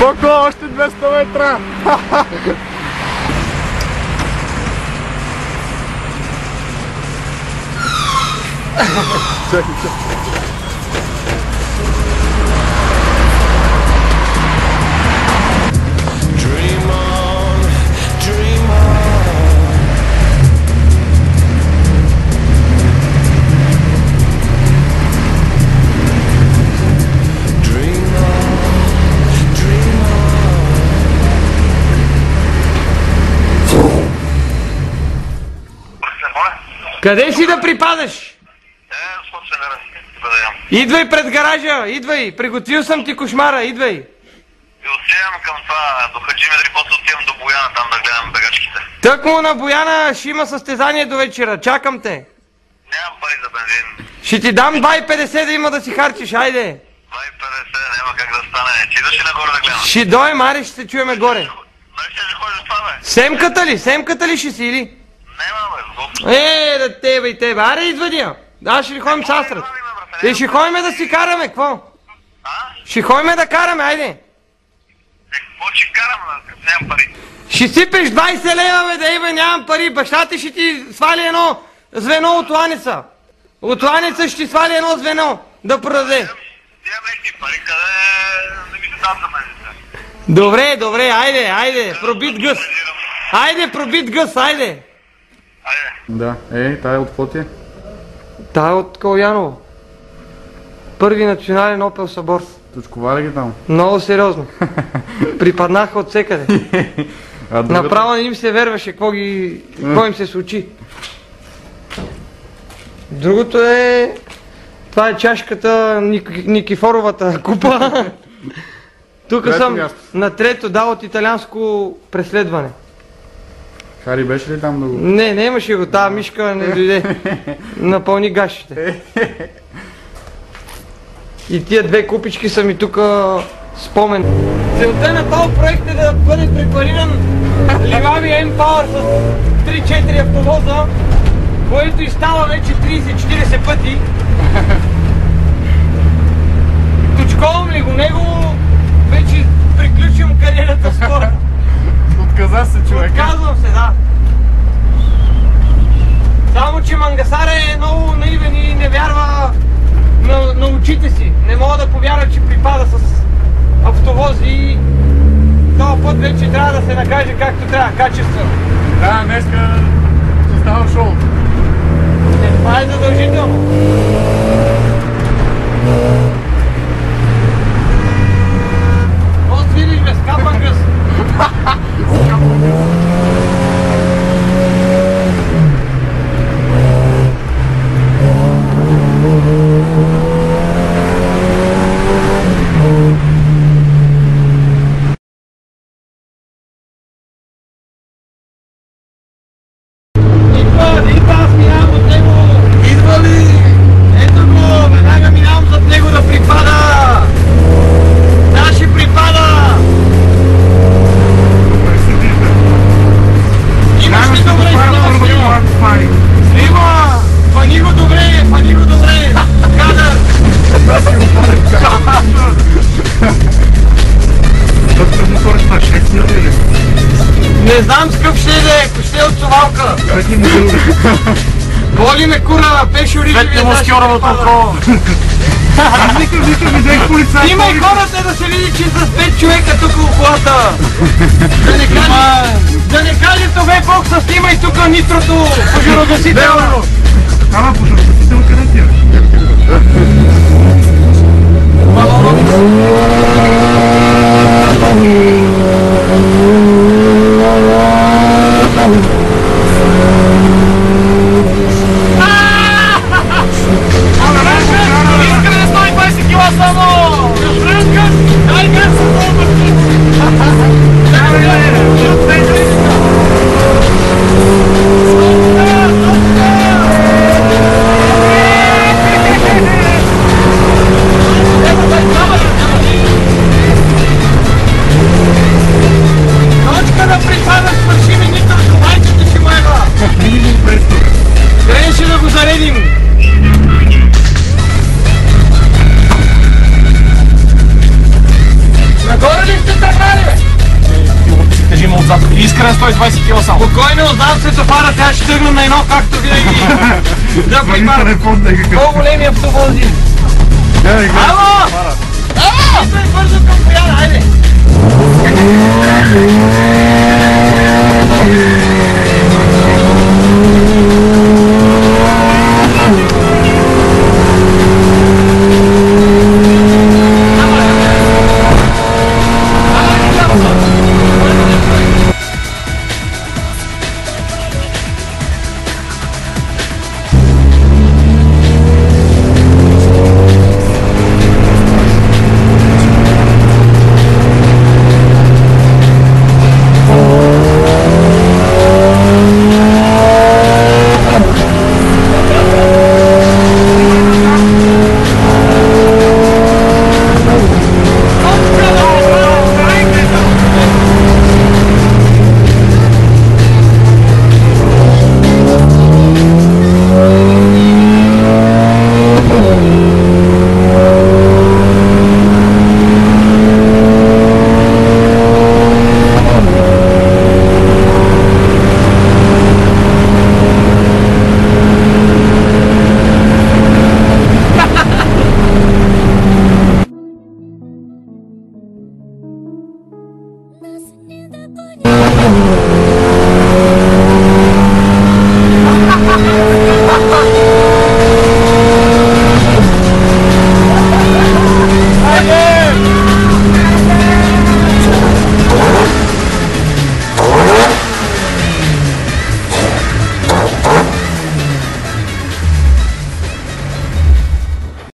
Боко, още 200 метра! Чакай, чакай. Къде си да припадаш? Идвай пред гаража, идвай, приготвил съм ти кошмара, идвай. И отивам към това, до Хаджи Медри, после отивам до Бояна, там да гледам бегачките. Тъкмо на Бояна ще има състезание до вечера, чакам те. Нямам пари за бензин. Ще ти дам 2,50 да има да си харчиш, айде. 2,50, няма как да стане. Ти идваш ли нагоре да гледам? Ще дойм, аре, ще се чуеме горе. Нали ще ходиш за това, бе? Семката ли ще си, или? Нема, бе, Да тебе и тебе, аре извади я. Аз ще ходим с Астрад. Ще ходим да си караме, какво? Ще ходим да караме, айде. Какво ще карам, нямам пари? Ще сипеш 20 лева, бе, да нямам пари. Баща ти ще ти свали едно звено от ланица. От ланица ще ти свали едно звено да продаде. Имам лихни пари, къде не ми се дам за мен. Добре, айде, пробит гъс. Айде, пробит гъс, айде. Да, тая от какво ти е? Тая от Калуяново. Първи национален Опел събор. Точкова ли ги там? Много сериозно. Припаднаха от всекъде. Направо не им се верваше какво им се случи. Другото е... Това е чашката Никифоровата купа. Тук съм на трето, от италианско преследване. Хари беше ли там да го... Не имаше го, тази мишка не дойде. Напълни гашите. И тия две купички са ми тук спомен. Целта на този проект е да бъде препариран Ливави M-Power с 3-4 автовоза, което и става вече 30-40 пъти. Точковам ли го него, вече приключвам кариерата скоро. Отказа се, човек. Отказвам се, да. Само, че Мангасар е много наивен и не вярва на очите си. Не мога да повярва, че припада с автовози и този път вече трябва да се накаже както трябва, качествено. Да, днеска ще става шоу. Това е задължително. От видиш бе, скапан гъс. Не знам с къв ще е, ако ще е от совалка. Боли ме кура, пешо рижи ми е маскьоровото око. Аз викам, видех полицай. Има и хората да се види, че с 5 човека тук у колата. Да не каже това е Бог с снима и тук нитрото пожарогасител. Ама пожарогасител къде ти е? 120 кг само. Спокойно, знам светофара, сега ще тръгна на едно, както винаги. Да прибавя телефон, някакъв. по-големи автовози. Ало! Ало! Идвай бързо към Бояна, хайде! Nothing in the body.